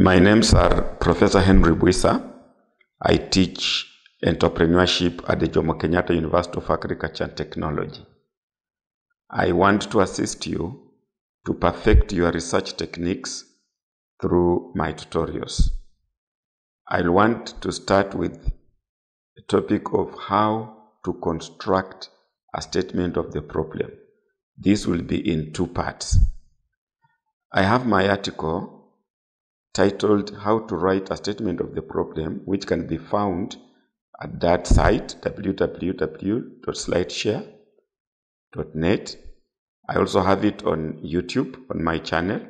My names are Professor Henry Bwisa. I teach entrepreneurship at the Jomo Kenyatta University of Agriculture and Technology. I want to assist you to perfect your research techniques through my tutorials. I'll want to start with the topic of how to construct a statement of the problem. This will be in two parts. I have my article titled How to Write a Statement of the Problem, which can be found at that site, www.slideshare.net. I also have it on YouTube on my channel.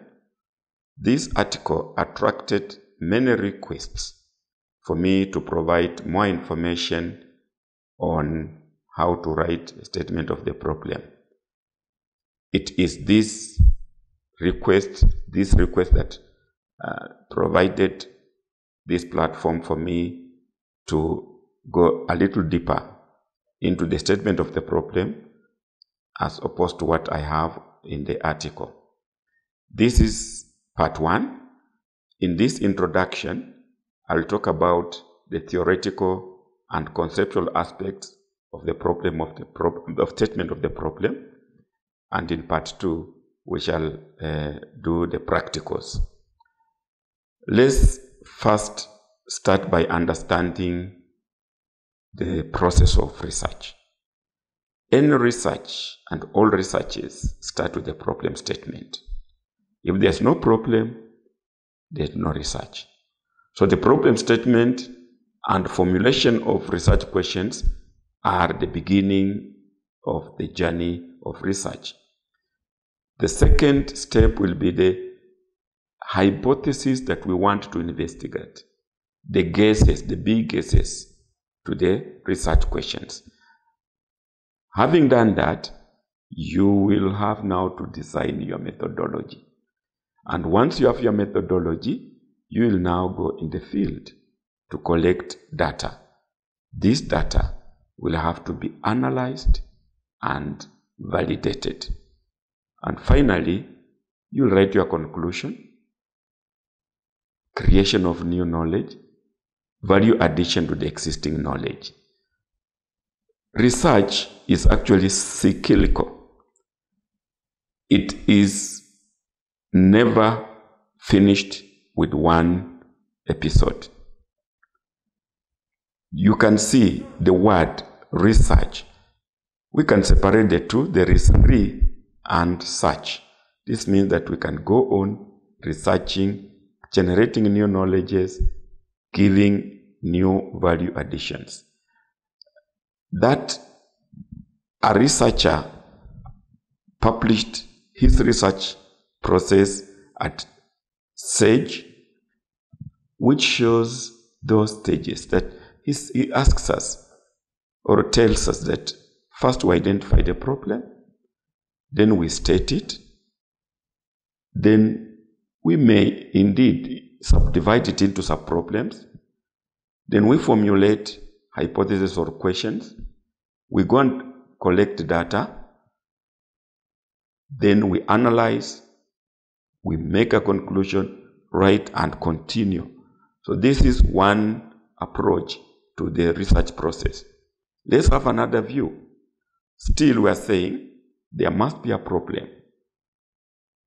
This article attracted many requests for me to provide more information on how to write a statement of the problem. It is this request that provided this platform for me to go a little deeper into the statement of the problem as opposed to what I have in the article. This is part one. In this introduction, I'll talk about the theoretical and conceptual aspects of the problem of statement of the problem, and in part two, we shall do the practicals. Let's first start by understanding the process of research. Any research and all researches start with a problem statement. If there's no problem, there's no research. So the problem statement and formulation of research questions are the beginning of the journey of research. The second step will be the hypothesis that we want to investigate, the guesses, the big guesses to the research questions. Having done that, you will have now to design your methodology. And once you have your methodology, you will now go in the field to collect data. This data will have to be analyzed and validated. And finally, you'll write your conclusion, creation of new knowledge, value addition to the existing knowledge. Research is actually cyclical. It is never finished with one episode. You can see the word research. We can separate the two. There is re and search. This means that we can go on researching, generating new knowledges, giving new value additions. That a researcher published his research process at SAGE, which shows those stages that he asks us or tells us that first we identify the problem, then we state it, then we may indeed subdivide it into sub-problems. Then we formulate hypotheses or questions. We go and collect data. Then we analyze. We make a conclusion, write, and continue. So this is one approach to the research process. Let's have another view. Still, we are saying there must be a problem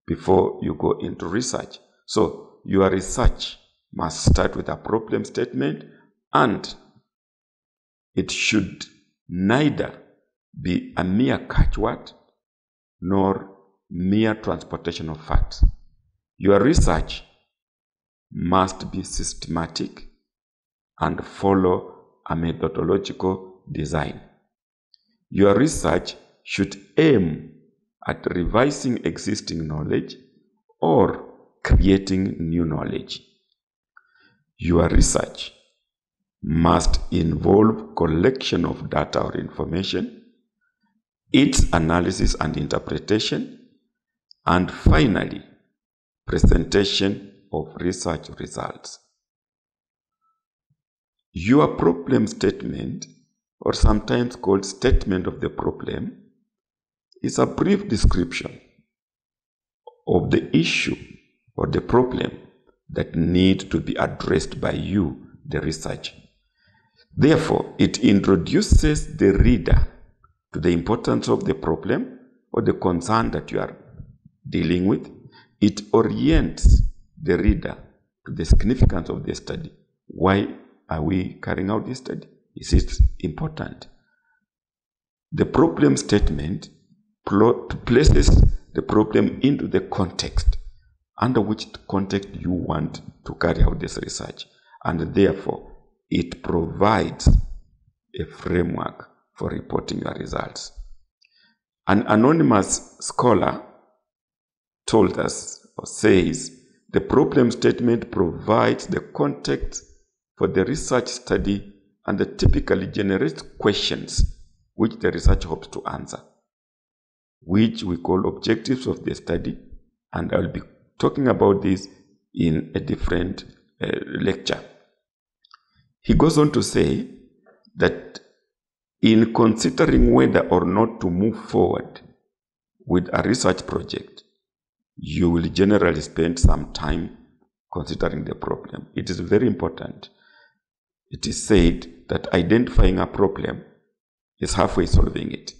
before you go into research. So your research must start with a problem statement, and it should neither be a mere catchword nor mere transportation of facts. Your research must be systematic and follow a methodological design. Your research should aim at revising existing knowledge or creating new knowledge. Your research must involve collection of data or information, its analysis and interpretation, and finally, presentation of research results. Your problem statement, or sometimes called statement of the problem, is a brief description of the issue or the problem that need to be addressed by you, the researcher. Therefore, it introduces the reader to the importance of the problem or the concern that you are dealing with. It orients the reader to the significance of the study. Why are we carrying out this study? Is it important? The problem statement places the problem into the context, under which context you want to carry out this research, and therefore it provides a framework for reporting your results. An anonymous scholar told us or says the problem statement provides the context for the research study and typically generates questions which the research hopes to answer, which we call objectives of the study, and I'll be talking about this in a different lecture. He goes on to say that in considering whether or not to move forward with a research project, you will generally spend some time considering the problem. It is very important. It is said that identifying a problem is halfway solving it.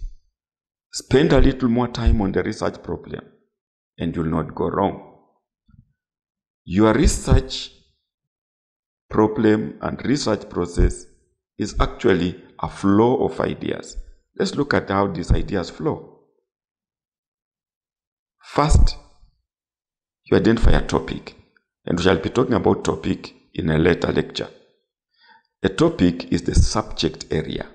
Spend a little more time on the research problem and you'll not go wrong. Your research problem and research process is actually a flow of ideas. Let's look at how these ideas flow. First, you identify a topic, and we shall be talking about topic in a later lecture. A topic is the subject area.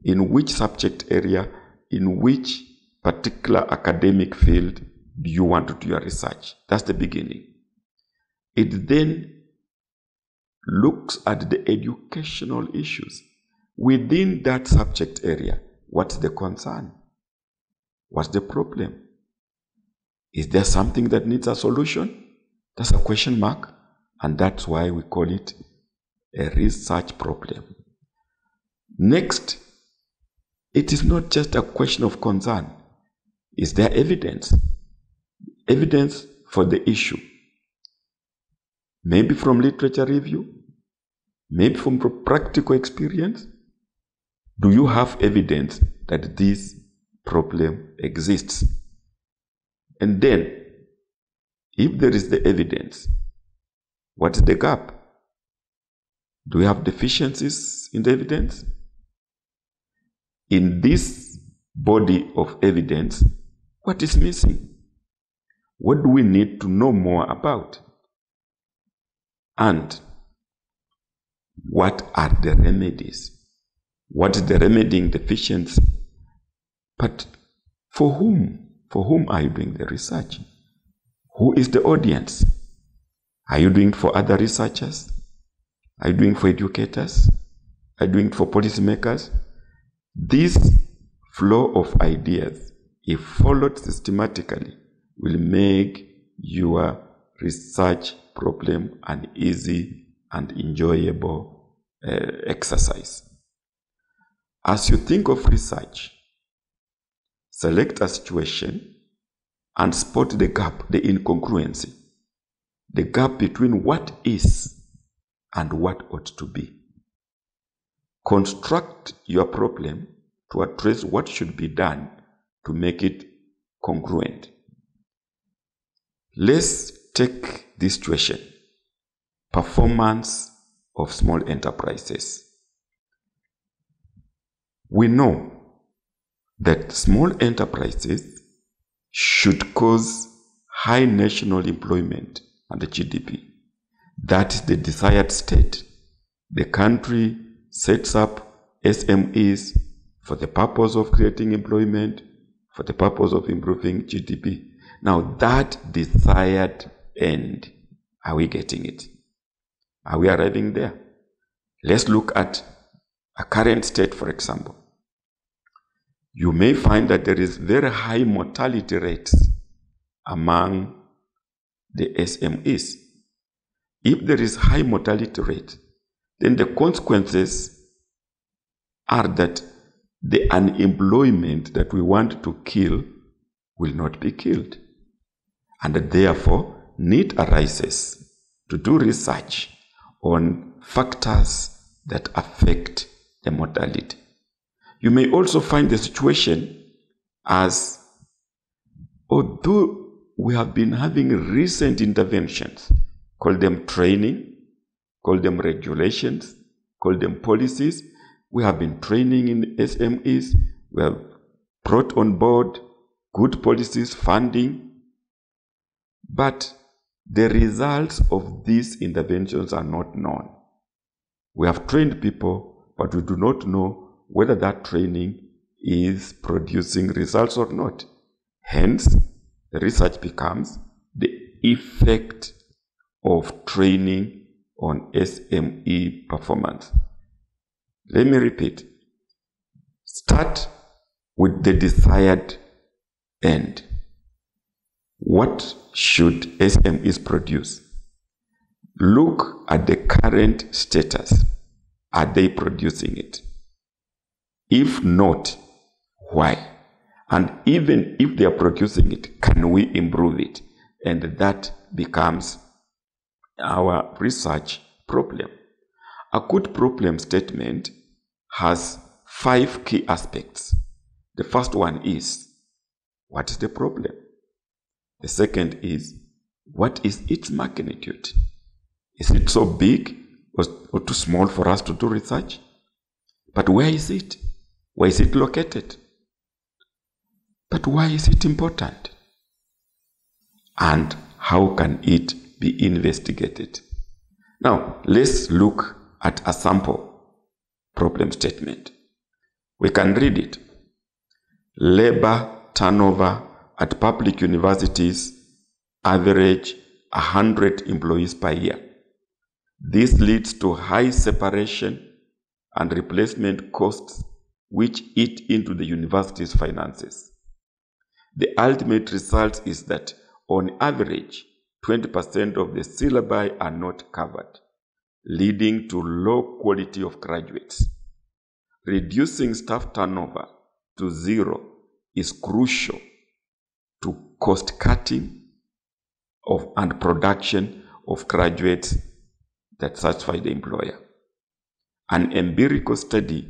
In which subject area, in which particular academic field do you want to do your research? That's the beginning. It then looks at the educational issues within that subject area. What's the concern? What's the problem? Is there something that needs a solution? That's a question mark, and that's why we call it a research problem. Next, it is not just a question of concern. Is there evidence? Evidence for the issue. Maybe from literature review, maybe from practical experience. Do you have evidence that this problem exists? And then, if there is the evidence, what is the gap? Do we have deficiencies in the evidence? In this body of evidence, what is missing? What do we need to know more about? And what are the remedies? What is the remedying deficiency? But for whom? For whom are you doing the research? Who is the audience? Are you doing it for other researchers? Are you doing it for educators? Are you doing it for policymakers? This flow of ideas, if followed systematically, will make your research problem an easy and enjoyable exercise. As you think of research, select a situation and spot the gap, the incongruency, the gap between what is and what ought to be. Construct your problem to address what should be done to make it congruent. Let's take this situation, performance of small enterprises. We know that small enterprises should cause high national employment and the GDP. That is the desired state. The country sets up SMEs for the purpose of creating employment, for the purpose of improving GDP. Now that desired end, are we getting it? Are we arriving there? Let's look at a current state, for example. You may find that there is very high mortality rates among the SMEs. If there is high mortality rate, then the consequences are that the unemployment that we want to kill will not be killed. And therefore, need arises to do research on factors that affect the modality. You may also find the situation as, although we have been having recent interventions, call them training, call them regulations, call them policies, we have been training in SMEs, we have brought on board good policies, funding, but the results of these interventions are not known. We have trained people, but we do not know whether that training is producing results or not. Hence, the research becomes the effect of training on SME performance. Let me repeat. Start with the desired end. What should SMEs produce? Look at the current status. Are they producing it? If not, why? And even if they are producing it, can we improve it? And that becomes our research problem. A good problem statement has 5 key aspects. The first one is, what is the problem? The second is, what is its magnitude? Is it so big or too small for us to do research? But where is it? Where is it located? But why is it important? And how can it be investigated? Now, let's look at a sample problem statement. We can read it. Labor turnover at public universities average 100 employees per year. This leads to high separation and replacement costs which eat into the university's finances. The ultimate result is that on average, 20% of the syllabi are not covered, leading to low quality of graduates. Reducing staff turnover to 0 is crucial to cost cutting and production of graduates that satisfy the employer. An empirical study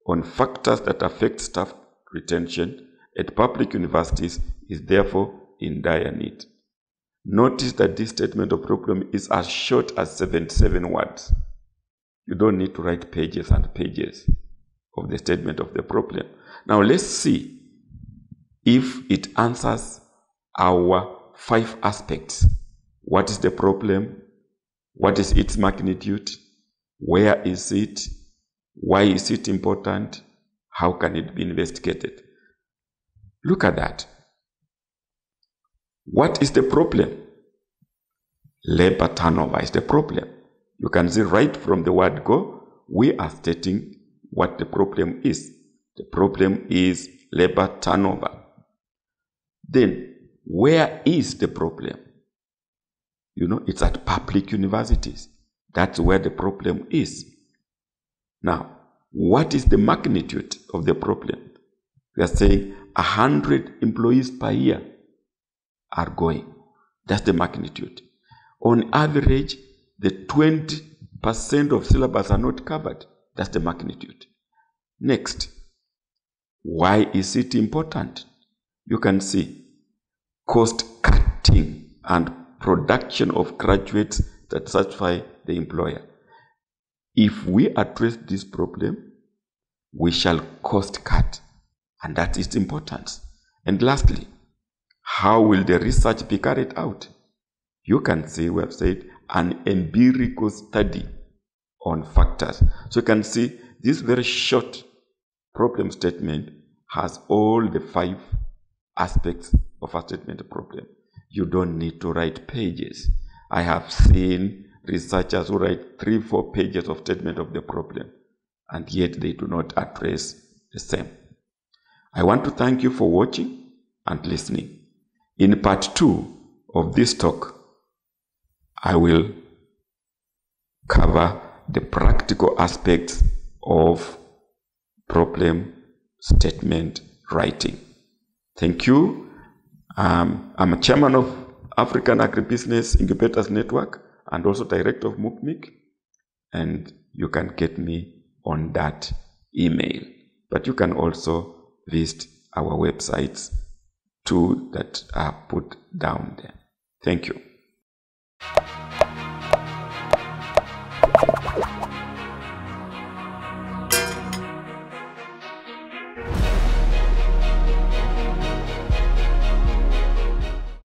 on factors that affect staff retention at public universities is therefore in dire need. Notice that this statement of problem is as short as 77 words. You don't need to write pages and pages of the statement of the problem. Now let's see if it answers our 5 aspects. What is the problem? What is its magnitude? Where is it? Why is it important? How can it be investigated? Look at that. What is the problem? Labor turnover is the problem. You can see right from the word go, we are stating what the problem is. The problem is labor turnover. Then, where is the problem? You know, it's at public universities. That's where the problem is. Now, what is the magnitude of the problem? We are saying 100 employees per year are going. That's the magnitude. On average, the 20% of syllabus are not covered. That's the magnitude. Next, why is it important? You can see cost cutting and production of graduates that satisfy the employer. If we address this problem, we shall cost cut, and that is important. And lastly, how will the research be carried out? You can see we have said an empirical study on factors. So you can see this very short problem statement has all the 5 aspects of a statement of problem. You don't need to write pages. I have seen researchers who write 3-4 pages of statement of the problem, and yet they do not address the same. I want to thank you for watching and listening. In part 2 of this talk, I will cover the practical aspects of problem statement writing. Thank you. I'm a chairman of African Agribusiness Incubators Network. and also direct of Mukmik, and you can get me on that email. But you can also visit our websites too that are put down there. Thank you.